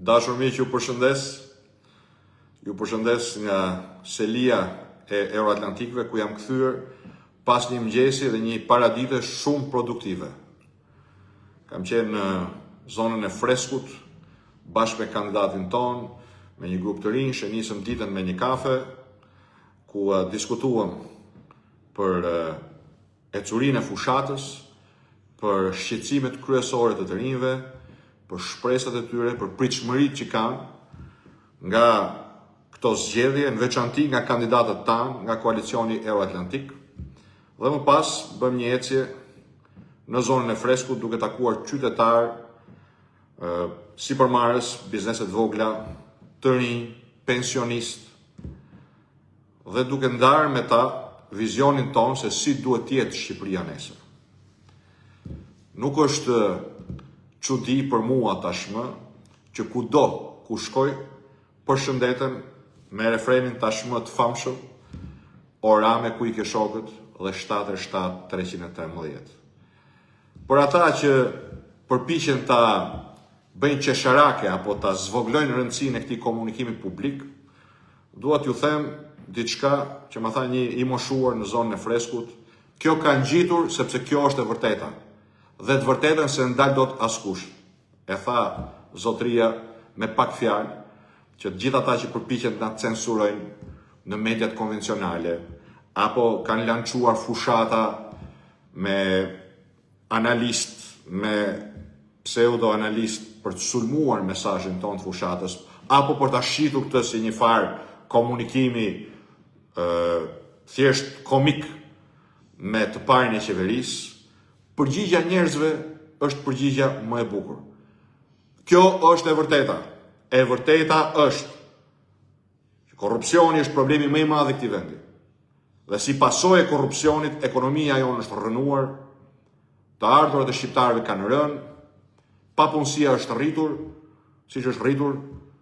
Dashur miq, ju përshëndes nga selia e Euroatlantikëve, ku jam kthyer pas një mëngjesi dhe një paradite shumë produktive. Kam qenë në zonën e freskut, bashkë me kandidatin ton, me një grup të rinj, nisëm ditën me një kafe, ku diskutuam për ecurinë e fushatës, për shqetësimet kryesore të rinjve, për shpresat e tyre, për pritshmëritë që kanë nga këto zgjedhje, në veçanti nga kandidatët tanë, nga koalicioni Euroatlantik, dhe më pas bëm një ecje në zonën e freskut, duke takuar qytetarë, sipërmarrës, bizneset vogla, të rinj, pensionistë, dhe duke ndarë me ta vizionin ton se si duhet të jetë Shqipëria nesër. Nuk është çudi për mua tashmë që kudo ku shkoj përshëndeten me refrenin tashmë të famshëm: ora me ku i ke shokët dhe 7-313. Për ata që përpiqen ta bëjnë qesharake apo ta zvoglojnë rëndësinë e këtij komunikimi publik, dua t'ju them diçka që më tha një i moshuar në zonën e freskut: kjo ka ngjitur sepse kjo është e vërteta. Dhe të vërtetën se ndal dot askush. E tha zotëria me pak fjalë, që të gjithë ata që përpiqen ta censurojnë në mediat konvencionale, apo kanë lançuar fushata me analist, me pseudo-analist për të sulmuar mesazhin ton të fushatës, apo për ta shitur këtë si një farë komunikimi thjesht komik me të parin e qeverisë, përgjigja njerëzve është përgjigja më e bukur. Kjo është e vërteta. E vërteta është që korrupsioni është problemi më i madh i këtij vendi. Dhe si pasojë e korrupsionit, ekonomia jonë është rrënuar, të ardhurat e shqiptarëve kanë rënë, papunësia është rritur, siç është rritur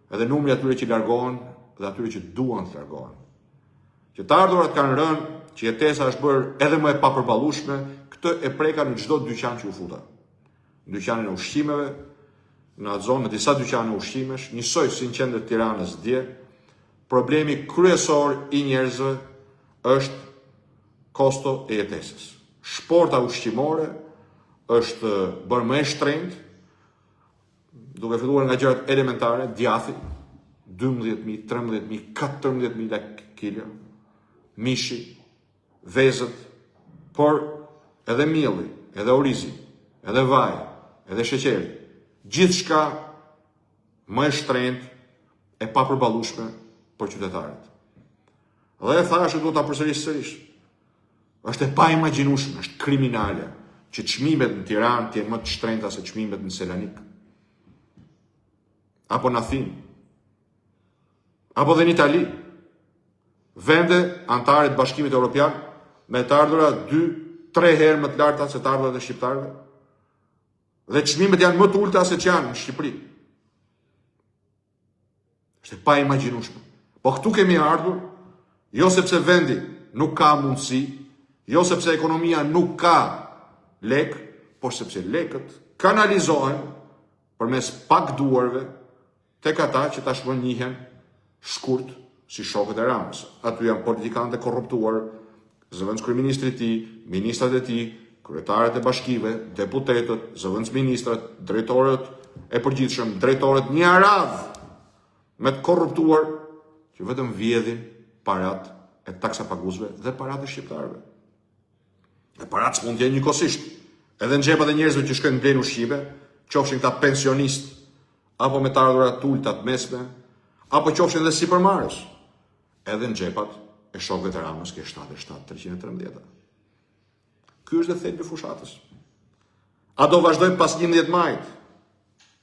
edhe numri atyre që largohen dhe atyre që duan të largohen. Që të ardhurat kanë rënë, që jetesa është bërë edhe më e papërballueshme, këtë e preka në çdo dyqan që u futa. Në dyqanin e ushqimeve, në atë zonë, në disa dyqane ushqimesh, njësoj si në qendër Tiranës dje, problemi kryesor i njerëzve është kosto e jetesës. Shporta ushqimore është bërë më e shtrenjtë, duke filluar nga gjërat elementare, djathi, 12.000, 13.000, 14.000 lekë kilo, mishi, vezët, por edhe mielli, edhe orizi, edhe vaj, edhe sheqeri, gjithçka më e shtrenjtë e papërballueshme për qytetarët. Dhe e thashë duhet ta përsëris sërish. Është e paimagjinueshme, është kriminale që çmimet në Tiranë të jenë më të shtrenjta se çmimet në Selanik, apo në Athinë, apo dhe në Itali, vende antare të Bashkimit Evropian me të ardhura 2-3 herë më të larta se të ardhurat e shqiptarëve, dhe çmimet janë më të ulta se që janë në Shqipëri. Është e paimagjinueshme. Po këtu kemi ardhur, jo sepse vendi nuk ka mundësi, jo sepse ekonomia nuk ka lek, por sepse lekët kanalizohen përmes pak duarve tek ata që tashmë njihen shkurt si shokët e Ramës. Aty janë politikanë të korruptuar, zëvendës kryeministri i tij, ministrat e tij, kryetarët e bashkive, deputetët, zëvendës ministrat, drejtorët e përgjithshëm, drejtorët një radhë me të korruptuar që vetëm vjedhin parat e taksapaguesve dhe parat e shqiptarëve. E parat s'mund të jenë njëkohësisht edhe në xhepat e njerëzve që shkojnë blejnë ushqime, qofshin këta pensionistë, apo me të ardhurat të ulta të mesme, apo qofshin edhe sipërmarrës, edhe në xhepat e shokëve të Ramës, ke 7-313. Ky është dhe thelbi i fushatës. A do vazhdojmë pas 11 majit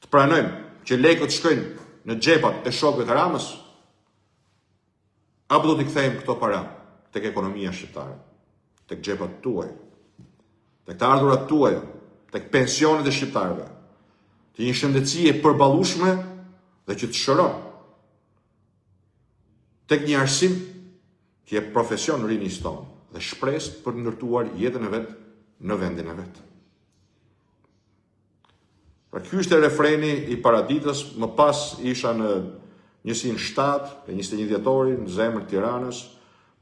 të pranojmë që lekët shkojnë në xhepat e shokëve të Ramës, apo do t'i kthejmë këto para tek ekonomia shqiptare, tek xhepat tuaj, tek të ardhurat tuaj, tek pensionet e shqiptarëve, të një shëndetësi e përballueshme dhe që të shëron, tek një arsim që je profesion rinis tonë dhe shpresë për të ndërtuar jetën e vet në vendin e vet. Pra ky ishte refreni I paraditës, më pas isha në 107, e 21 dhjetori, në zemër të Tiranës,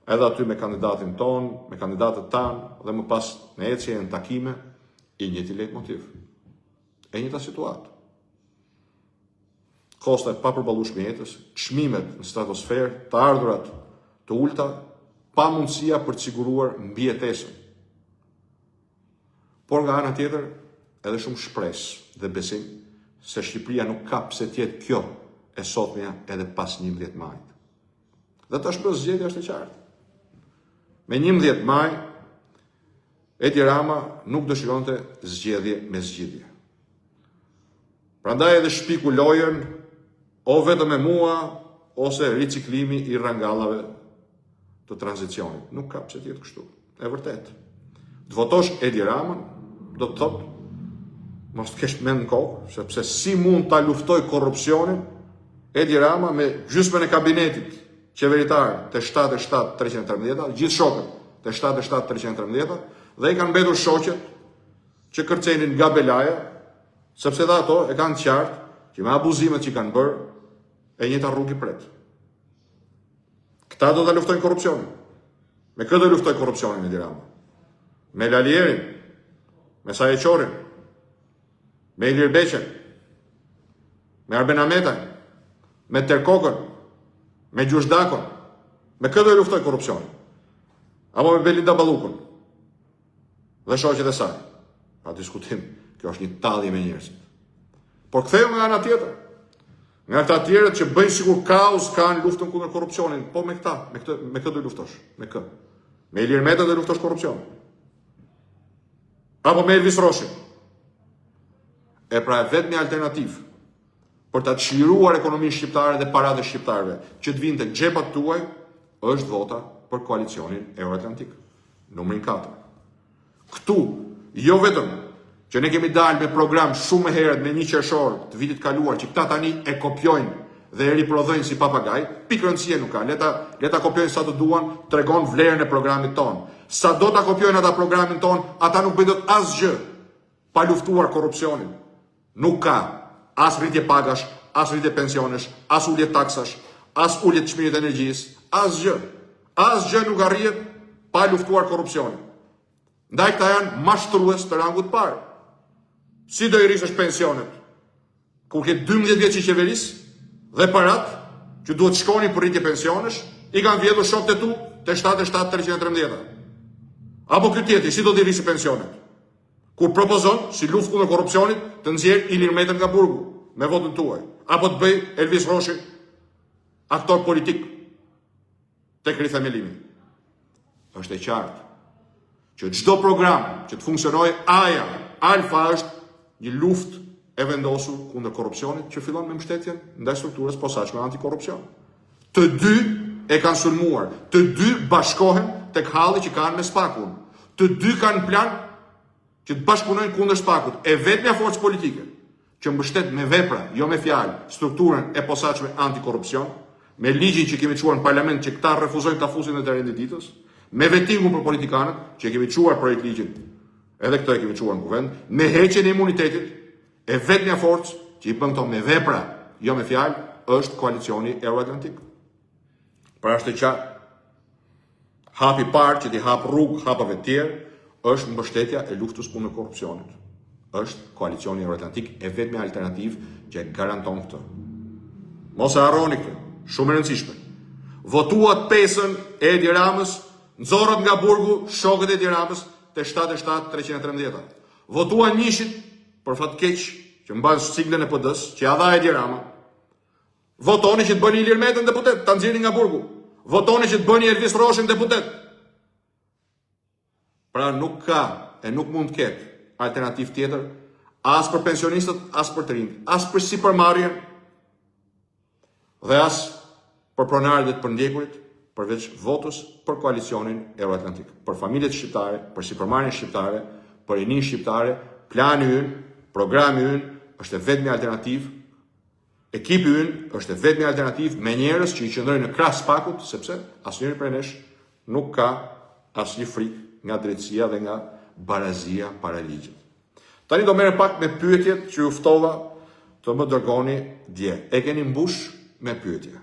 edhe aty me kandidatin ton, me kandidatët tanë, dhe më pas në ecje në takime, I njëjti leitmotiv. E njëjta situatë. Kosta e papërballueshme e jetës, çmimet në stratosferë, të ardhurat të ulta, pa mundësia për të siguruar mbijetesën. Por nga ana tjetër, edhe shumë shpresë dhe besim se Shqipëria nuk ka pse të jetë kjo e sotmja edhe pas 11 majit. Dhe tashmë zgjedhja është e qartë. Me 11 maj, Edi Rama nuk dëshironte zgjedhje me zgjidhje. Prandaj edhe shpiku lojën o vetëm me mua, ose riciklimi I rangallave të tranzicionit. Nuk ka pse të jetë kështu. E vërtet. Të votosh Edi Ramën, do të thotë, mos të kesh mend në kokë, sepse si mund ta luftoj korrupsionin Edi Rama me gjysmën e kabinetit qeveritar të 77-313, gjithë shokët të 77-313, dhe I kanë mbetur shoqet që kërcenin nga belaja, sepse dhe ato e kanë qartë që me abuzimet që kanë bërë, e njëta rrugë I pret. Këta do të luftojnë korrupsionin. Me këtë do luftoj korrupsionin Edi Rama. Me Lalierin, me Sajeqorin, me Ilir Beqen, me Arben Ahmetaj, me Terkokën, me Gjushdakon, me këtë do luftoj korrupsionin. Apo me Belinda Ballukun dhe shoqet e saj. Pa diskutim, kjo është një tallje me njerëzit. Por kthehemi nga ana tjetër. Nga ata të tjerët që bëjnë sikur kaos kanë luftën kundër korrupsionit, po me këta, me këtë do luftosh, me kë. Me Ilir Meta do luftosh korrupsionin. Apo me Elvis Roshin. E pra e vetmi alternativë për ta çliruar ekonominë shqiptare dhe paratë e shqiptarëve që të vinë tek xhepat tuaj është vota për koalicionin Euroatlantik. Numri 4. Këtu, jo vetëm që ne kemi dalë me program shumë herët me 1 qershor të vitit kaluar që këta tani e kopjojnë dhe e riprodhojnë si papagaj, pikë rëndësie nuk ka. Leta kopjojnë sa të duan, tregon vlerën e programit ton. Sa do ta kopjojnë ata programin ton, ata nuk bëjnë dot asgjë pa luftuar korrupsionin. Nuk ka as rritje pagash, as rritje pensionesh, as ulje taksash, as ulje të çmirit të energjisë, asgjë. Asgjë nuk arrihet pa luftuar korrupsionin. Ndaj këta janë mashtrues të rangut parë. Si do I rrisësh pensionet? Kur ke 12 vjeç I qeverisë dhe parat që duhet shkonin për rritje pensionesh, I kanë vjedhur shokët e tu te 77-313. Apo ky tjetri, si do t'i rrisë pensionet? Kur propozon, si luftë kundër korrupsionit, të nxjerr Ilir Metën nga burgu me votën tuaj, apo të bëj Elvis Roshi aktor politik tek rithemelimi. Është e qartë që çdo program që të funksionojë alfa është një luftë e vendosur kundër korrupsionit që fillon me mbështetjen ndaj strukturës posaçme antikorrupsion. Të dy e kanë sulmuar, të dy bashkohen tek halli që kanë me Spakun. Të dy kanë plan që të bashkëpunojnë kundër Spakut. E vetmja forcë politike që mbështet me vepra, jo me fjalë, strukturën e posaçme antikorrupsion, me ligjin që kemi çuar në parlament që këta refuzojnë ta fusin në terrenin e ditës, me vetingun për politikanët, që kemi çuar projekt ligjin, edhe këtë e kemi çuar në kuvend, me heqjen e imunitetit, e vetmja forcë që I bën këto me vepra, jo me fjalë, është koalicioni Euroatlantik. Pra është e qartë. Hapi parë që t'i hap rrugë hapave të tjerë është mbështetja e luftës kundër korrupsionit. Është koalicioni Euroatlantik e vetmja alternativë që e garanton këtë. Mos e harroni këtë, shumë e rëndësishme. Votuat 5-ën e Edi Ramës, nxorët nga burgu shokët e Edi Ramës te 77-313. Votuan 1-shit për fat keq që mban siglën e PD-s, që ja dha Edi Rama. Votoni që të bëni Ilir Metën deputet, ta nxjerrni nga burgu. Votoni që të bëni Elvis Roshin deputet. Pra nuk ka e nuk mund të ketë alternativë tjetër as për pensionistët, as për të rinjt, as për sipërmarrjen dhe as për pronarët e të përndjekurit, përveç votës për koalicionin Euroatlantik, për familjet shqiptare, për sipërmarrjen shqiptare, për rinin shqiptare. Plani ynë, programi ynë është e vetmi alternativë, ekipi ynë është e vetmi alternativë me njerëz që I qëndrojnë në krah Spakut, sepse asnjëri prej nesh nuk ka asnjë frikë nga drejtësia dhe nga barazia para ligjit. Tani do merrem pak me pyetjet që ju ftova të më dërgoni dje. E keni mbush me pyetje.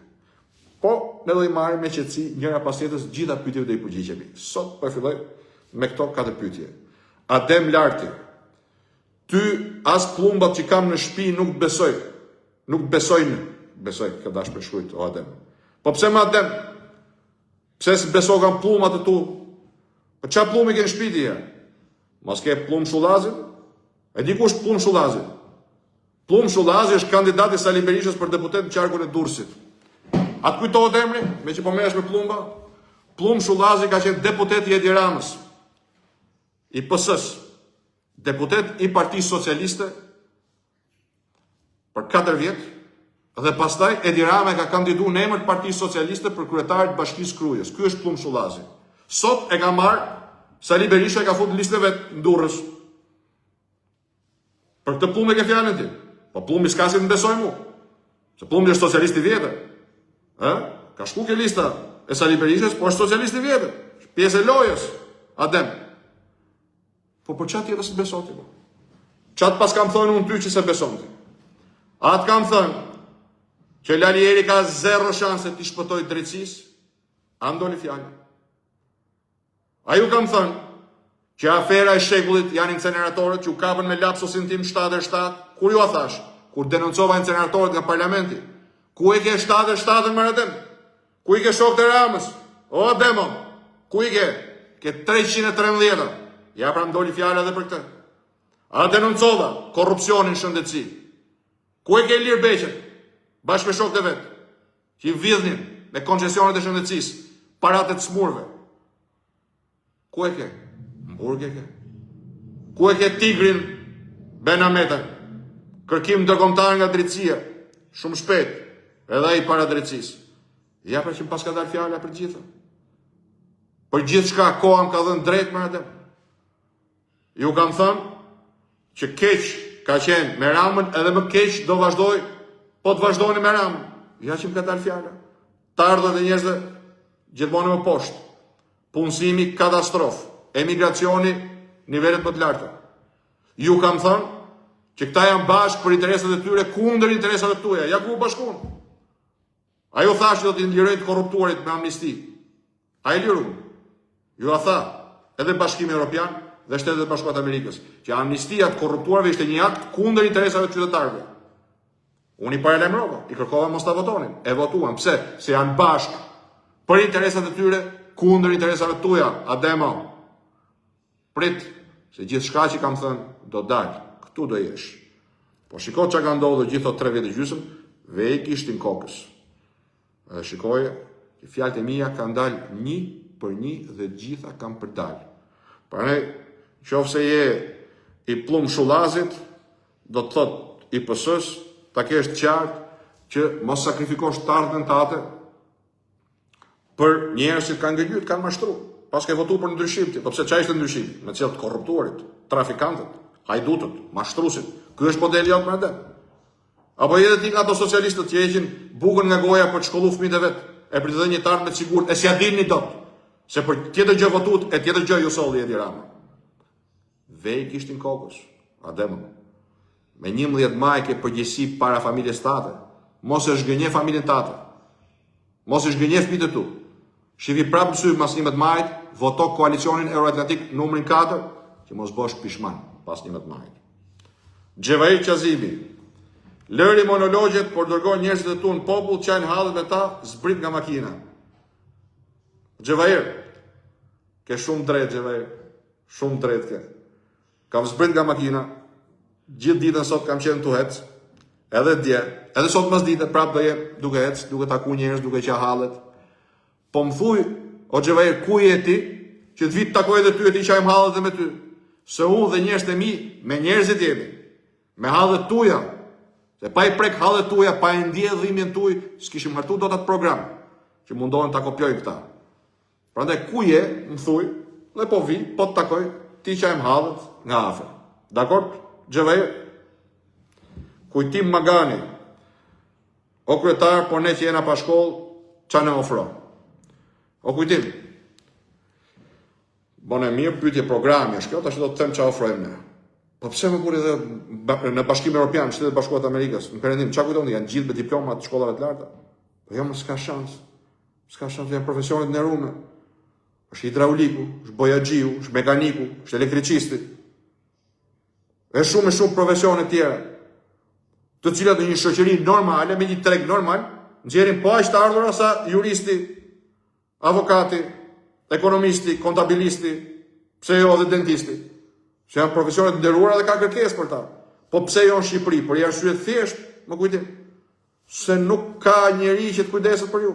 Po, ne do i marrim me qetësi njëra pas tjetrës gjitha pyetjet do i përgjigjemi. Sot po filloj me këto 4 pyetje. Adem Larti. Ty as plumbat që kam në shtëpi nuk besoj. Nuk besojnë. Besoj që dash për shkruajt o Adem. Po pse më Adem? Pse s'beso kam plumbat e tu? Po ç'a plumi ke në shtëpi ti? Mos ke plum Shullazin? E di kush plum Shullazi? Plum Shullazi është kandidati Sali Berishës për deputet në qarkun e Durrësit. Atë kujtohet emri, me që po merresh me plumba? Plum Shullazi ka qenë deputet i Edi Ramës, i PS-s, deputet i Partisë Socialiste për 4 vjet, dhe pastaj Edi Rama ka kandiduar në emër të Partisë Socialiste për kryetar të Bashkisë Krujës. Ky është Plum Shullazi. Sot e ka marrë Sali Berisha, e ka futur në listën e vet në Durrës. Për këtë Plum e ke fjalën ti. Po Plumi s'ka si të besoj mu. Se Plumi është socialist i vjetër. Ka shku ke lista e Sali Berishës, po është socialist i vjetër. Pjesë e lojës. Adem. Po për çfarë tjetër s'e beson ti? Çat pas kam thënë unë ty që se beson ti. Atë kam thënë që Lalieri ka 0 shanse t'i shpëtoj drejtësisë, andoni fjallë. A ju kam thënë që afera e shekullit janë inceneratorët që u kapën me lapsusin tim 7-7, kur ju a thash, kur denoncova inceneratorët nga parlamenti, ku i ke 7-7 më Adem? Ku i ke shok të Ramës? O Ademo, ku i ke? Ke 313. Ja pra ndoli fjallë edhe për këtë. A denoncova korrupsionin shëndetësi. Ku e ke Ilir Beqet? Bashkë me shokët e vetë, që i vidhnin me koncesionet e shëndetësisë, paratë të smurve. Ku e ke? Mburg e ke. Ku e ke Tigrin Benameta? Kërkim ndërkombëtar nga drejtësia, shumë shpejt, edhe ai para drejtësisë. Ja pra që më pas ka dalë fjala për gjitha. Për gjithë shka koha më ka dhënë drejt më Adem. Ju kam thënë që keq ka qenë me Ramën, edhe më keq do vazhdoj, po të vazhdojnë me Ramën. Ja që më ka dalë fjala. Të ardhët e njerëzve gjithmonë më poshtë. Punësimi katastrofë. Emigracioni nivelet më të larta. Ju kam thënë që këta janë bashkë për interesat e tyre kundër interesat e tuaja. Ja ku u bashkuan. A ju thash që do t'i lirojnë të korruptuarit me amnisti. A i liru. Ju a tha edhe Bashkimi Evropian dhe Shtetet e Bashkuara të Amerikës që amnistia të korruptuarve ishte një akt kundër interesave të qytetarëve. Unë i paralajmërova, i kërkova mos ta votonin. E votuan. Pse? Se janë bashkë për interesat e tyre kundër interesave tuaja. Ademo. Prit, se gjithë shka që kam thënë do dalë, këtu do jesh. Po shiko që ka ndodhur gjithë të 3 vjetë e gjysmë, vej kishtin kokës. Edhe shikoje, që fjalët e mia kanë dalë 1 për 1 dhe gjitha kanë për dalë. Prandaj, qofse je i Plum Shullazit, do të thot i PS-s, ta kesh qartë që mos sakrifikosh të ardhmen tate për njerëz që kanë ngëlyt, kanë mashtruar. Pas ke votu për ndryshim ti, po pse çfarë ishte ndryshim? Me cilët korruptuarit, trafikantët, hajdutët, mashtruesit. Ky është modeli jot më Adem. Apo edhe ti nga ato socialistët që heqin bukën nga goja për të shkolluar fëmijët e vet, e për të dhënë një ardhmë të sigurt, e si ja dilni dot. Se për tjetër gjë votut, e tjetër gjë ju solli Edi Rama. Vej kishtin kokës, Adem. Me 11 maj ke përgjegjësi para familjes tate. Mos e zhgënje familjen tate. Mos e zhgënje fëmijët e tu. Shivi prapë sy mas 11 majit, voto koalicionin Euroatlantik numrin 4, që mos bosh pishman pas 11 majit. Xhevair Qazimi, lëri monologjet, por dërgoj njerëzit e tu në popull, qajnë hallet me ta, zbrit nga makina. Xhevair, ke shumë drejt, Xhevair, shumë drejt ke. Kam zbrit nga makina, gjithë ditën sot kam qenë tu hec, edhe dje, edhe sot mas dite, prapë do jem duke hec, duke taku njerëz, duke qa hallet. Po më thuj, o Xhevair, ku je ti, që të vitë takoj edhe ty e ti qajmë hallet dhe me ty. Se unë dhe njerëzit e mi, me njerëzit jemi, me hallet tuja, se pa i prek hallet tuja, pa i ndje dhimbjen tuj, s'kishim hartu do të atë program, që mundohen të kopjoj këta. Prandaj, ku je, më thuj, dhe po vi, po të takoj, ti qajmë hallet nga afër. Dakor, Xhevair? Kujtim Magani, o kryetar, por ne që jena pa shkollë, qa ne ofro? O kujtim, bone mirë, pyetje programi është kjo, tash do të them qa ofrojmë ne. Po pse më buri dhe në Bashkimin Evropian, Shtetet Bashkuara të Amerikës, në Perëndim, çka kujton janë gjithë me diploma të shkollave të larta? Po jo, më s'ka shans. S'ka shans, janë profesionet nderuar. Është hidrauliku, është bojaxhiu, është mekaniku, është elektricisti. Është shumë profesione tjera, të cilat në një shoqëri normale, me një treg normal, nxjerrin po aq të ardhura sa juristi, avokati, ekonomisti, kontabilisti, pse jo edhe dentisti. Që janë profesionet nderuara dhe ka kërkesë për ta. Po pse jo në Shqipëri? Për një arsye thjesht, më kujtim, se nuk ka njeri që të kujdeset për ju.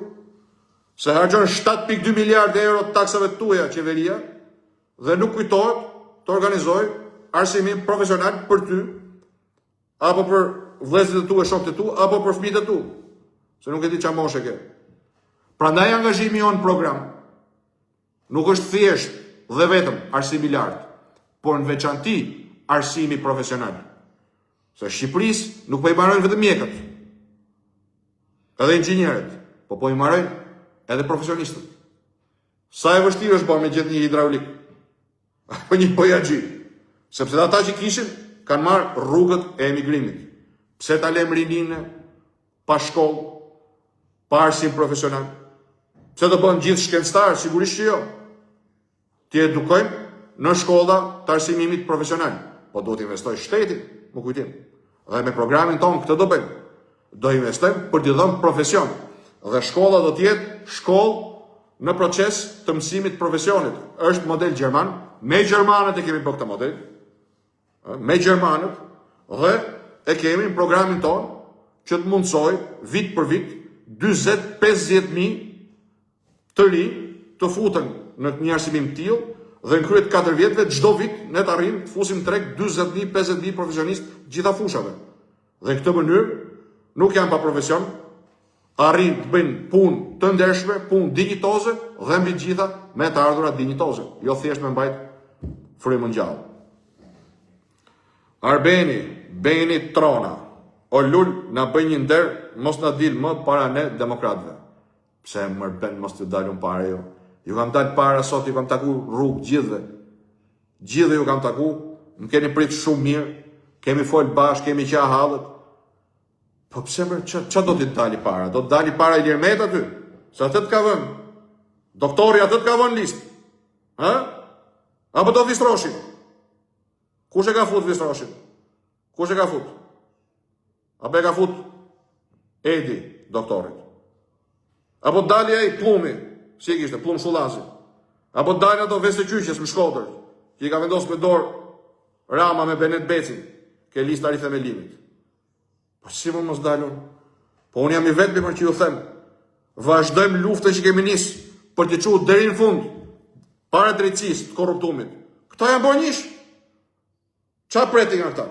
Se harxhon 7.2 miliardë euro të taksave tuaja qeveria dhe nuk kujtohet të organizojë arsimin profesional për ty, apo për vëllezërit e tu e shokët e tu, apo për fëmijët e tu. Se nuk e di çfarë moshe ke. Prandaj angazhimi jon në program nuk është thjesht dhe vetëm arsimi i lartë, por në veçanti arsimi profesional. Se Shqipërisë nuk po i marrojnë vetëm mjekët, edhe inxhinierët, po i marrojnë edhe profesionistët. Sa e vështirë është bërë me gjetë një hidraulik, apo një bojaxhi, sepse ata që kishin kanë marrë rrugët e emigrimit. Pse ta lëm rininë pa shkollë, pa arsim profesional? Pse do bëhen gjithë shkencëtar? Sigurisht që jo. Ti edukojmë në shkolla të arsimimit profesional, po do të investoj shteti, më kujtim. Dhe me programin tonë këtë do bëjmë. Do investojmë për t'i dhënë profesion. Dhe shkolla do të jetë shkollë në proces të mësimit profesionit. Është model gjerman, me gjermanët e kemi bërë këtë model, me gjermanët, dhe e kemi në programin tonë që të mundsoj vit për vit 40-50.000 të ri të futen në një arsimim tillë. Dhe në kryet 4 vjetëve, çdo vit ne të arrijmë të fusim treg 40.000-50.000 profesionistë gjitha fushave. Dhe në këtë mënyrë nuk janë pa profesion, arrijnë të bëjnë punë të ndershme, punë dinjitoze dhe mbi gjitha me të ardhurat dinjitoze, jo thjesht me mbajt frymën gjallë. Arbeni, Beni Trona, o lul na bëj një nder, mos na dil më para ne demokratëve. Pse më ben mos t'ju dalun para jo? Ju kam dalë para sot, ju kam taku rrugë gjithve. Gjithve ju kam taku, më keni pritë shumë mirë, kemi folë bashkë, kemi qa halët. Po pse mërë, që do t'i dali para? Do t'dali para Ilir Meta aty? Se atë të ka vënë. Doktori atë të ka vënë listë. Ha? Apo do Visroshin? Kush e ka fut Visroshin? Kush e ka fut? Apo e ka fut Edi, doktorit? Apo dali ai Plumi? Si e kishte, Plum Shullazi. Apo dalin ato Vesë Qyqes më Shkodër, që i ka vendosur me dorë Rama me Benet Becin, ke lista rithemelimit. Po si më mos dalun? Po unë jam i vetmi për që ju them, vazhdojmë luftën që kemi nisë për të çuar deri në fund para drejtësisë të korruptumit. Këta janë bërë njësh. Qa preti nga këta?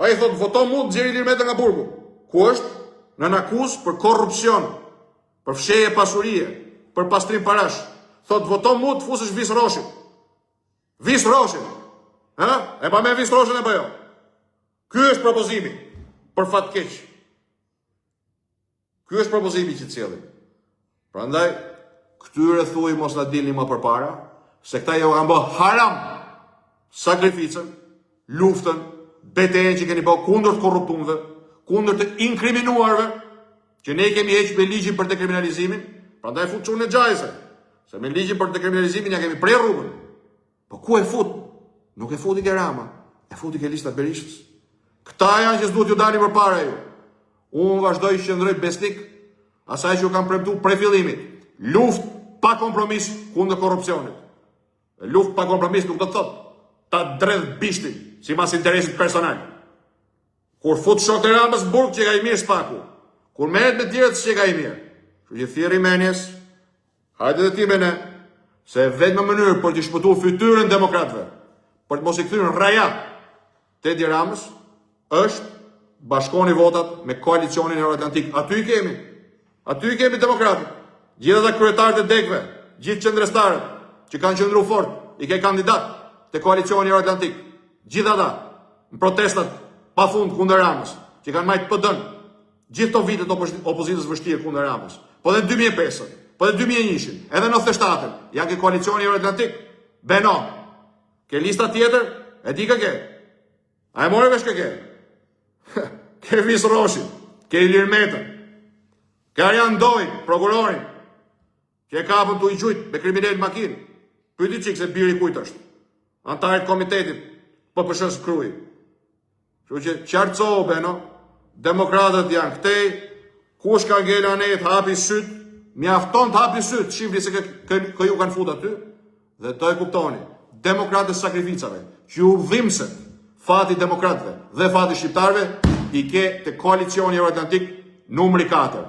Ai thot voto mu nxjerrë Ilir Meta nga burgu. Ku është? Në akuzë për korrupsion, për fshehje pasurie, për pastrim parash. Thot voto mu të fusësh Visroshin. Visroshin. Ha? E pa me Visroshin e pa jo. Ky është propozimi për fat keq. Ky është propozimi që cilin. Prandaj këtyre thuaj mos na dilni më përpara, se këta jo kanë bë haram sakrificën, luftën, betejën që keni bë kundër të korruptumve, kundër të inkriminuarve, që ne kemi heqë me ligjin për dekriminalizimin, prandaj fut çun në xhajse. Se me ligjin për dekriminalizimin ja kemi prej rrugën. Po ku e fut? Nuk e futi ke Rama, e futi ke lista Berishës. Këta janë që s'duhet ju dali përpara ju. Unë vazhdoj që qëndroj besnik asaj që ju kam premtuar prej fillimit. Luftë pa kompromis kundër korrupsionit. Luftë pa kompromis nuk do të thotë ta dredh bishtin sipas interesit personal. Kur fut shokë Ramës në burg që ka i mirë spaku. Kur merret me tjerët që ka i mirë. Kështu që thirrë Menjes, hajde dhe ti me ne, se vetëm mënyrë për të shpëtuar fytyrën demokratëve, për të mos i kthyer rajat te Edi Ramës, është bashkoni votat me koalicionin Euroatlantik. Aty i kemi demokratët. Gjithë ata kryetarët e degëve, gjithë qendrestarët që kanë qëndruar fort, i ke kandidat te koalicioni Euroatlantik. Gjithë ata në protestat pafund kundër Ramës, që kanë marrë PD-n, gjithë to vitet opozitës vështirë kundër Ramës. Po dhe në 2005, po dhe 2001, edhe në 97, janë ke koalicioni Euroatlantik. Beno, ke lista tjetër, E di ka ke. A e more vesh ka ke. Ke Vis Roshin, ke Ilir Metën, ke Arjan Dojin, prokurorin, që e kapën të i gjujt me kriminal makinë. Pyeti çik se biri kujt është. Antarit komitetit PPSH-s Krujë. Kështu që qartësohu beno, demokratët janë këtej, kush ka ngel anet hapi syt, mjafton të hapi syt, shifri se kë ju kanë fut aty, dhe do e kuptoni, demokratët sakrificave, që u dhimbse fati demokratëve dhe fati shqiptarëve, i ke të koalicioni Euroatlantik numri 4.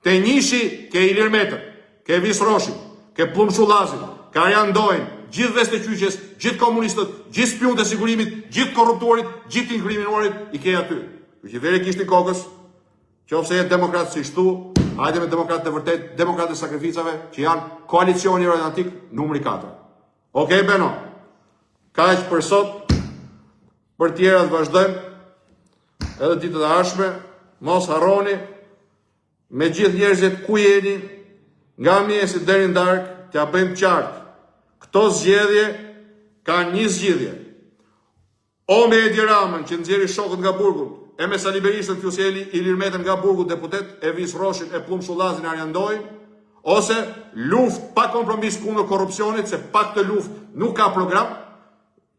Te njëshi ke Ilir Metën, ke Vis Roshin, ke Plum Shullazin, ke Arjan Dojin, gjithë veste qyqes, gjithë komunistët, gjithë spionët e sigurimit, gjithë korruptorit, gjithë inkriminuarit, i ke aty. Që vere kishtë i kokës, që ofse jetë demokratë si shtu, hajde me demokratë të vërtet, demokratë të sakrificave, që janë koalicioni Euroatlantik numri 4. Okej, Beno, ka që për sot, për tjera të vazhdojmë, edhe ditët e ardhshme, mos harroni, me gjithë njerëzit ku jeni, nga mjesit deri në darkë, t'ja bëjmë qartë. Këto zgjedhje kanë një zgjidhje. O me Edi Ramën, që nxjerri shokët nga burgut, e me Sali Berishën, Fjusjeli Ilir Metën nga burgut deputet, e Vis Roshin, e Plum Shullazin, Arjan Dojin, ose luft pa kompromis kundër korrupsionit, se pa këtë luft nuk ka program,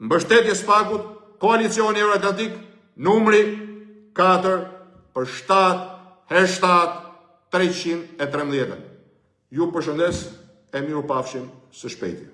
mbështetje spagut, koalicioni Euroatlantik, numri 4 për 7 313. Ju përshëndes e miru pafshim së shpejti.